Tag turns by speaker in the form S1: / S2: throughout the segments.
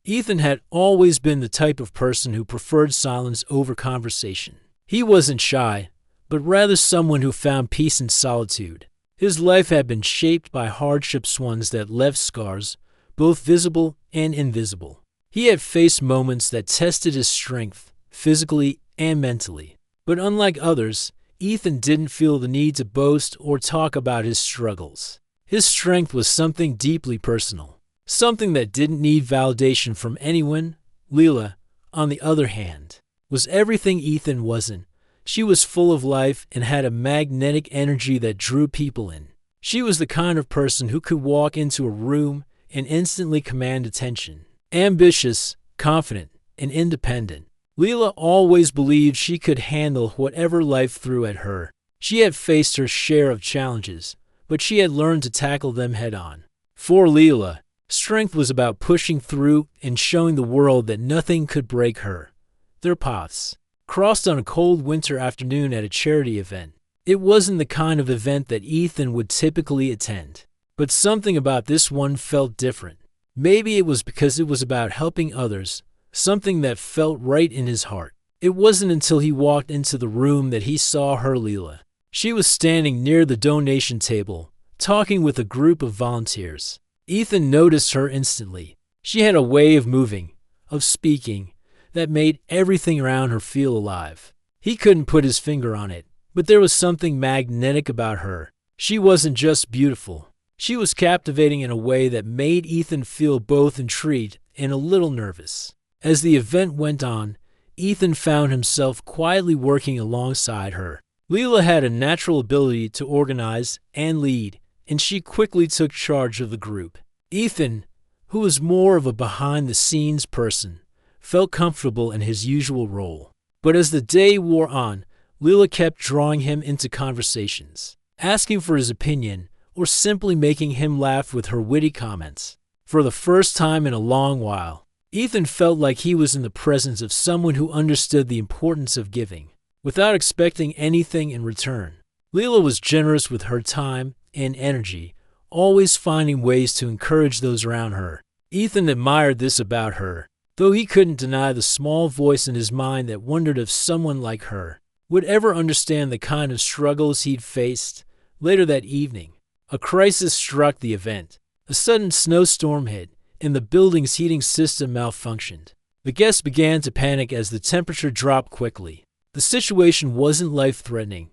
S1: Ethan had always been the type of person who preferred silence over conversation. He wasn't shy, but rather someone who found peace in solitude. His life had been shaped by hardships, ones that left scars, both visible and invisible. He had faced moments that tested his strength, physically and mentally. But unlike others, Ethan didn't feel the need to boast or talk about his struggles. His strength was something deeply personal, something that didn't need validation from anyone. Leela, on the other hand, was everything Ethan wasn't. She was full of life and had a magnetic energy that drew people in. She was the kind of person who could walk into a room and instantly command attention. Ambitious, confident, and independent, Leela always believed she could handle whatever life threw at her. She had faced her share of challenges, but she had learned to tackle them head-on. For Leela, strength was about pushing through and showing the world that nothing could break her. Their paths crossed on a cold winter afternoon at a charity event. It wasn't the kind of event that Ethan would typically attend, but something about this one felt different. Maybe it was because it was about helping others, something that felt right in his heart. It wasn't until he walked into the room that he saw her, Leela. She was standing near the donation table, talking with a group of volunteers. Ethan noticed her instantly. She had a way of moving, of speaking, that made everything around her feel alive. He couldn't put his finger on it, but there was something magnetic about her. She wasn't just beautiful. She was captivating in a way that made Ethan feel both intrigued and a little nervous. As the event went on, Ethan found himself quietly working alongside her. Leela had a natural ability to organize and lead, and she quickly took charge of the group. Ethan, who was more of a behind-the-scenes person, felt comfortable in his usual role. But as the day wore on, Leela kept drawing him into conversations, asking for his opinion, or simply making him laugh with her witty comments. For the first time in a long while, Ethan felt like he was in the presence of someone who understood the importance of giving, without expecting anything in return. Leela was generous with her time and energy, always finding ways to encourage those around her. Ethan admired this about her, though he couldn't deny the small voice in his mind that wondered if someone like her would ever understand the kind of struggles he'd faced. Later that evening, a crisis struck the event. A sudden snowstorm hit, and the building's heating system malfunctioned. The guests began to panic as the temperature dropped quickly. The situation wasn't life-threatening,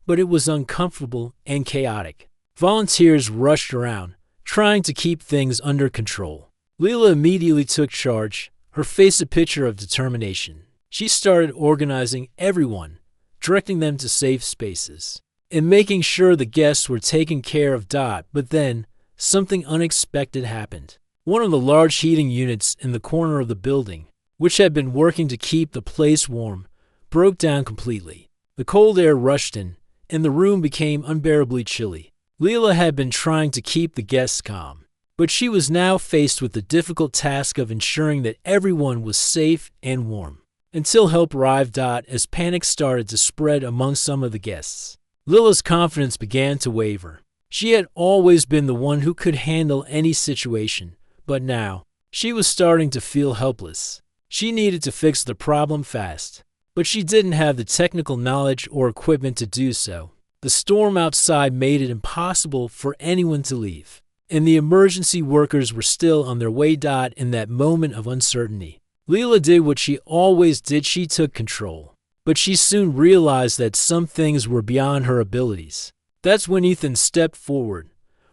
S1: but it was uncomfortable and chaotic. Volunteers rushed around, trying to keep things under control. Leela immediately took charge, her face a picture of determination. She started organizing everyone, directing them to safe spaces, and making sure the guests were taken care of. But then, something unexpected happened. One of the large heating units in the corner of the building, which had been working to keep the place warm, broke down completely. The cold air rushed in, and the room became unbearably chilly. Leela had been trying to keep the guests calm, but she was now faced with the difficult task of ensuring that everyone was safe and warm. Until help arrived. As panic started to spread among some of the guests, Leela's confidence began to waver. She had always been the one who could handle any situation, but now, she was starting to feel helpless. She needed to fix the problem fast, but she didn't have the technical knowledge or equipment to do so. The storm outside made it impossible for anyone to leave, and the emergency workers were still on their way. In that moment of uncertainty, Leela did what she always did. She took control, but she soon realized that some things were beyond her abilities. That's when Ethan stepped forward.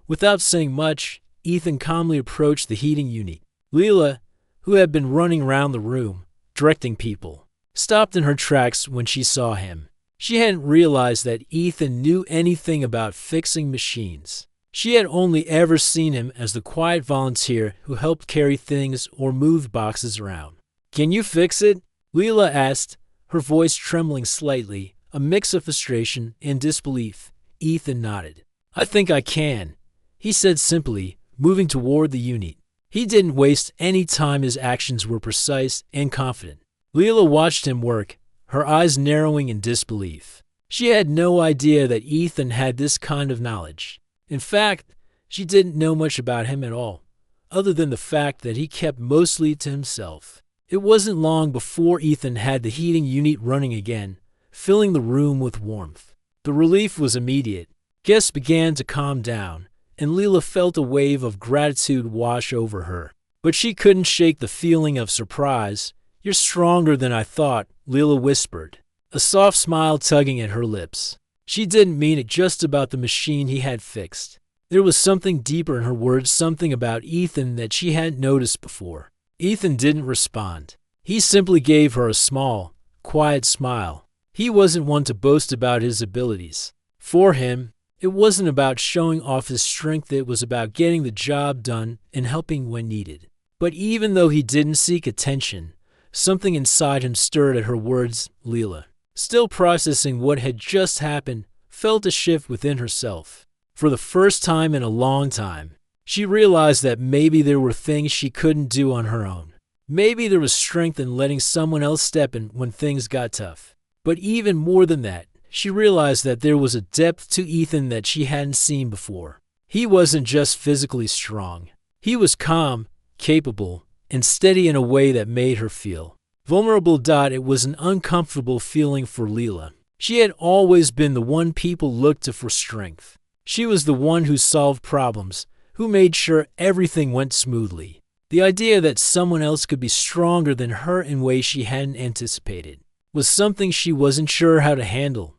S1: Without saying much, Ethan calmly approached the heating unit. Leela, who had been running around the room, directing people, stopped in her tracks when she saw him. She hadn't realized that Ethan knew anything about fixing machines. She had only ever seen him as the quiet volunteer who helped carry things or moved boxes around. "Can you fix it?" Leela asked, her voice trembling slightly, a mix of frustration and disbelief. Ethan nodded. "I think I can," he said simply, moving toward the unit. He didn't waste any time. His actions were precise and confident. Leela watched him work, her eyes narrowing in disbelief. She had no idea that Ethan had this kind of knowledge. In fact, she didn't know much about him at all, other than the fact that he kept mostly to himself. It wasn't long before Ethan had the heating unit running again, filling the room with warmth. The relief was immediate. Guests began to calm down, and Leela felt a wave of gratitude wash over her. But she couldn't shake the feeling of surprise. "You're stronger than I thought," Leela whispered, a soft smile tugging at her lips. She didn't mean it just about the machine he had fixed. There was something deeper in her words, something about Ethan that she hadn't noticed before. Ethan didn't respond. He simply gave her a small, quiet smile. He wasn't one to boast about his abilities. For him, it wasn't about showing off his strength, it was about getting the job done and helping when needed. But even though he didn't seek attention, something inside him stirred at her words. Leela, still processing what had just happened, felt a shift within herself. For the first time in a long time, she realized that maybe there were things she couldn't do on her own. Maybe there was strength in letting someone else step in when things got tough. But even more than that, she realized that there was a depth to Ethan that she hadn't seen before. He wasn't just physically strong. He was calm, capable, and steady in a way that made her feel vulnerable. It was an uncomfortable feeling for Leela. She had always been the one people looked to for strength. She was the one who solved problems, who made sure everything went smoothly. The idea that someone else could be stronger than her in ways she hadn't anticipated was something she wasn't sure how to handle.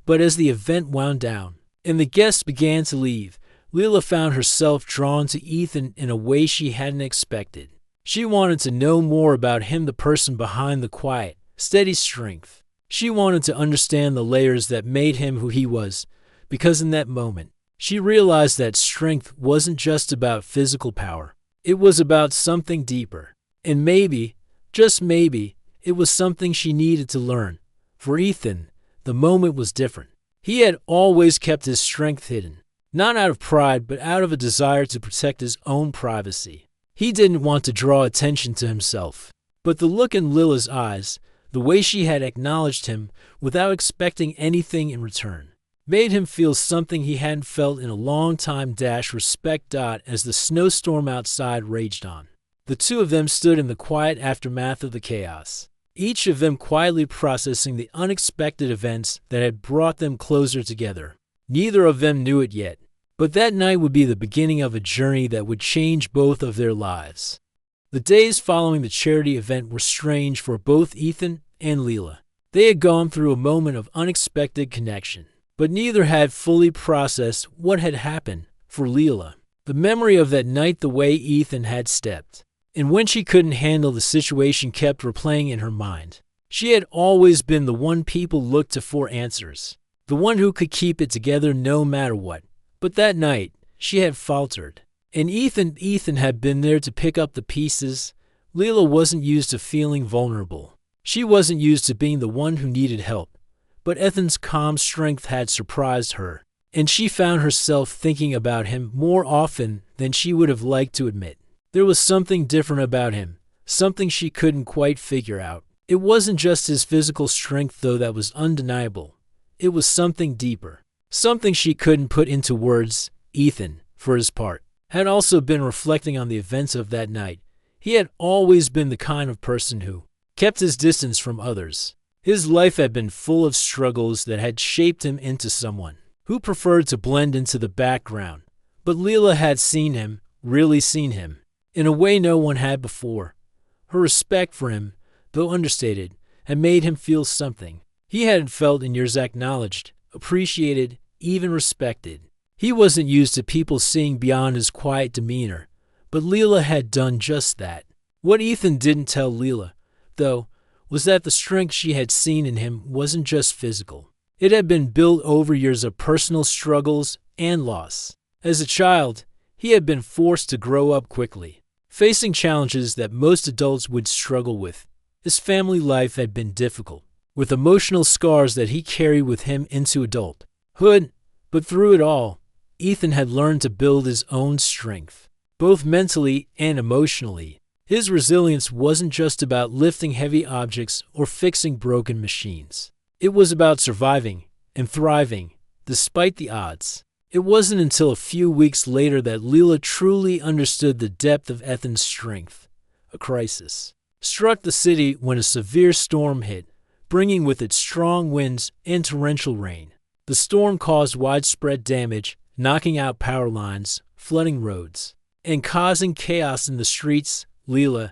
S1: But as the event wound down and the guests began to leave, Leela found herself drawn to Ethan in a way she hadn't expected. She wanted to know more about him, the person behind the quiet, steady strength. She wanted to understand the layers that made him who he was, because in that moment, she realized that strength wasn't just about physical power. It was about something deeper. And maybe, just maybe, it was something she needed to learn. For Ethan, the moment was different. He had always kept his strength hidden, not out of pride, but out of a desire to protect his own privacy. He didn't want to draw attention to himself. But the look in Lila's eyes, the way she had acknowledged him without expecting anything in return, made him feel something he hadn't felt in a long time. Respect. As the snowstorm outside raged on, the two of them stood in the quiet aftermath of the chaos, each of them quietly processing the unexpected events that had brought them closer together. Neither of them knew it yet, but that night would be the beginning of a journey that would change both of their lives. The days following the charity event were strange for both Ethan and Leela. They had gone through a moment of unexpected connection, but neither had fully processed what had happened. For Leela, the memory of that night, the way Ethan had stepped, and when she couldn't handle the situation, kept replaying in her mind. She had always been the one people looked to for answers, the one who could keep it together no matter what. But that night, she had faltered. And Ethan had been there to pick up the pieces. Leela wasn't used to feeling vulnerable. She wasn't used to being the one who needed help. But Ethan's calm strength had surprised her, and she found herself thinking about him more often than she would have liked to admit. There was something different about him, something she couldn't quite figure out. It wasn't just his physical strength, though, that was undeniable. It was something deeper, something she couldn't put into words. Ethan, for his part, had also been reflecting on the events of that night. He had always been the kind of person who kept his distance from others. His life had been full of struggles that had shaped him into someone who preferred to blend into the background. But Leela had seen him, really seen him, in a way no one had before. Her respect for him, though understated, had made him feel something he hadn't felt in years, acknowledged, appreciated, even respected. He wasn't used to people seeing beyond his quiet demeanor, but Leela had done just that. What Ethan didn't tell Leela, though, was that the strength she had seen in him wasn't just physical. It had been built over years of personal struggles and loss. As a child, he had been forced to grow up quickly, facing challenges that most adults would struggle with. His family life had been difficult, with emotional scars that he carried with him into adulthood. But through it all, Ethan had learned to build his own strength, both mentally and emotionally. His resilience wasn't just about lifting heavy objects or fixing broken machines. It was about surviving and thriving despite the odds. It wasn't until a few weeks later that Leela truly understood the depth of Ethan's strength. A crisis struck the city when a severe storm hit, bringing with it strong winds and torrential rain. The storm caused widespread damage, knocking out power lines, flooding roads, and causing chaos in the streets. Leela,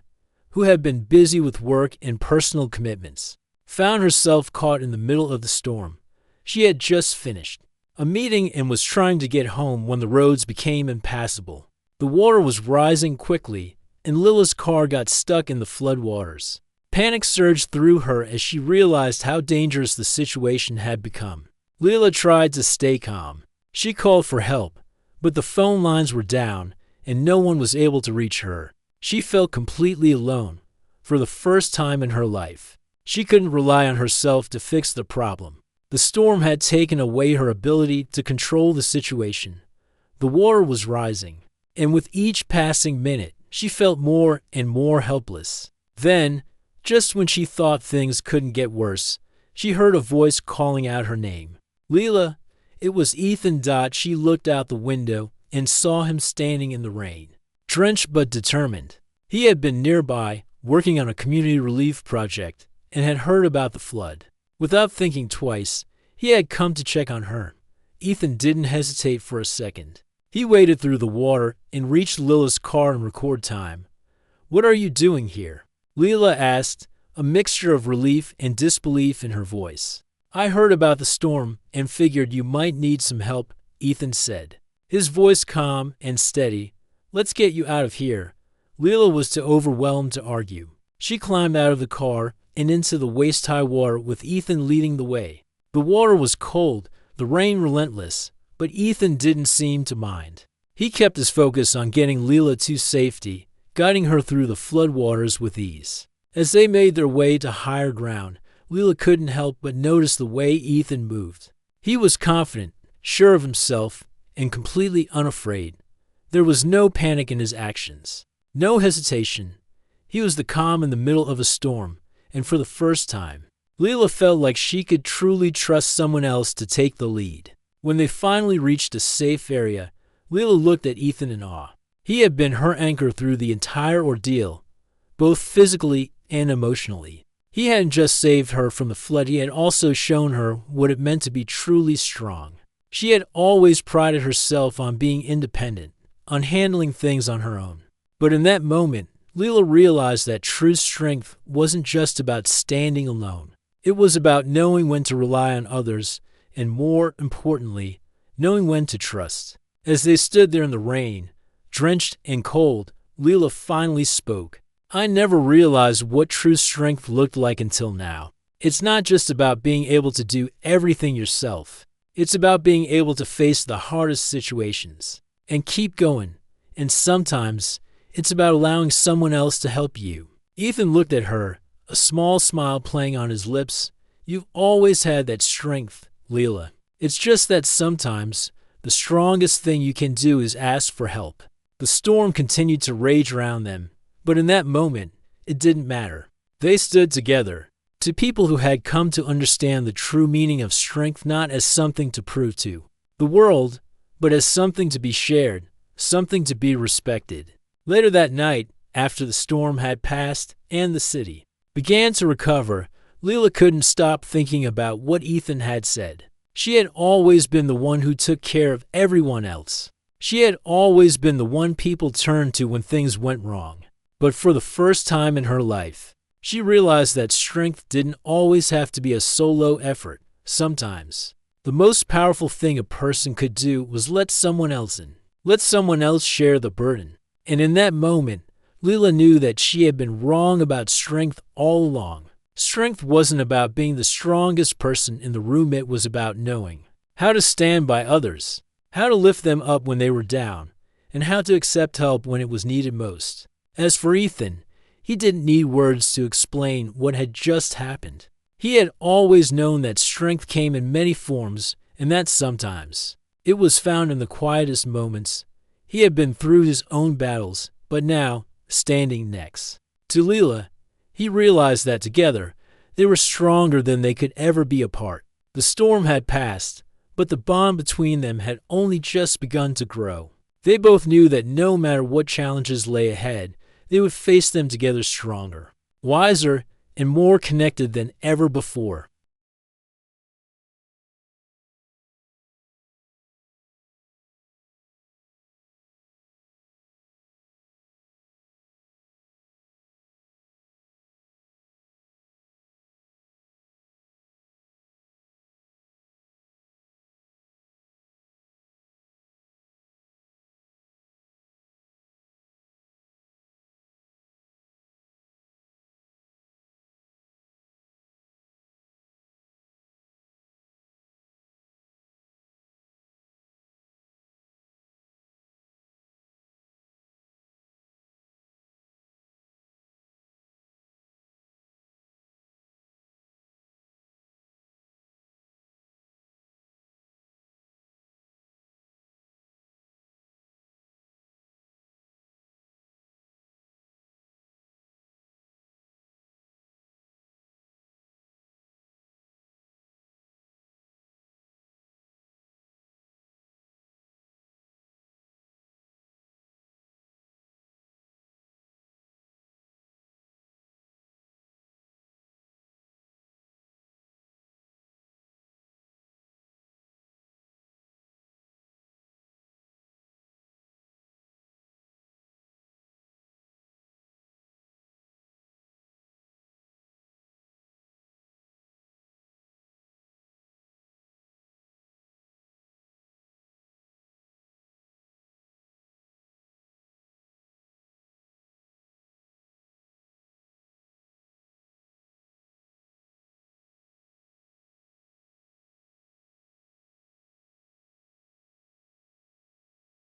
S1: who had been busy with work and personal commitments, found herself caught in the middle of the storm. She had just finished a meeting and was trying to get home when the roads became impassable. The water was rising quickly, and Lila's car got stuck in the floodwaters. Panic surged through her as she realized how dangerous the situation had become. Leela tried to stay calm. She called for help, but the phone lines were down, and no one was able to reach her. She felt completely alone. For the first time in her life, she couldn't rely on herself to fix the problem. The storm had taken away her ability to control the situation. The water was rising, and with each passing minute, she felt more and more helpless. Then, just when she thought things couldn't get worse, she heard a voice calling out her name. Leela, it was Ethan. She looked out the window and saw him standing in the rain, drenched but determined. He had been nearby, working on a community relief project, and had heard about the flood. Without thinking twice, he had come to check on her. Ethan didn't hesitate for a second. He waded through the water and reached Lila's car in record time. "What are you doing here?" Leela asked, a mixture of relief and disbelief in her voice. "I heard about the storm and figured you might need some help," Ethan said, his voice calm and steady. "Let's get you out of here." Leela was too overwhelmed to argue. She climbed out of the car and into the waist-high water with Ethan leading the way. The water was cold, the rain relentless, but Ethan didn't seem to mind. He kept his focus on getting Leela to safety, guiding her through the floodwaters with ease. As they made their way to higher ground, Leela couldn't help but notice the way Ethan moved. He was confident, sure of himself, and completely unafraid. There was no panic in his actions, no hesitation. He was the calm in the middle of a storm, and for the first time, Leela felt like she could truly trust someone else to take the lead. When they finally reached a safe area, Leela looked at Ethan in awe. He had been her anchor through the entire ordeal, both physically and emotionally. He hadn't just saved her from the flood, he had also shown her what it meant to be truly strong. She had always prided herself on being independent, on handling things on her own. But in that moment, Leela realized that true strength wasn't just about standing alone. It was about knowing when to rely on others, and more importantly, knowing when to trust. As they stood there in the rain, drenched and cold, Leela finally spoke. "I never realized what true strength looked like until now. It's not just about being able to do everything yourself. It's about being able to face the hardest situations and keep going. And sometimes, it's about allowing someone else to help you." Ethan looked at her, a small smile playing on his lips. "You've always had that strength, Leela. It's just that sometimes, the strongest thing you can do is ask for help." The storm continued to rage around them, but in that moment, it didn't matter. They stood together, two people who had come to understand the true meaning of strength not as something to prove to the world, but as something to be shared, something to be respected. Later that night, after the storm had passed and the city began to recover, Leela couldn't stop thinking about what Ethan had said. She had always been the one who took care of everyone else. She had always been the one people turned to when things went wrong. But for the first time in her life, she realized that strength didn't always have to be a solo effort. Sometimes, the most powerful thing a person could do was let someone else in. Let someone else share the burden. And in that moment, Leela knew that she had been wrong about strength all along. Strength wasn't about being the strongest person in the room. It was about knowing how to stand by others, how to lift them up when they were down, and how to accept help when it was needed most. As for Ethan, he didn't need words to explain what had just happened. He had always known that strength came in many forms, and that sometimes it was found in the quietest moments. He had been through his own battles, but now, standing next to Leela, he realized that together, they were stronger than they could ever be apart. The storm had passed, but the bond between them had only just begun to grow. They both knew that no matter what challenges lay ahead, they would face them together stronger, wiser, and more connected than ever before.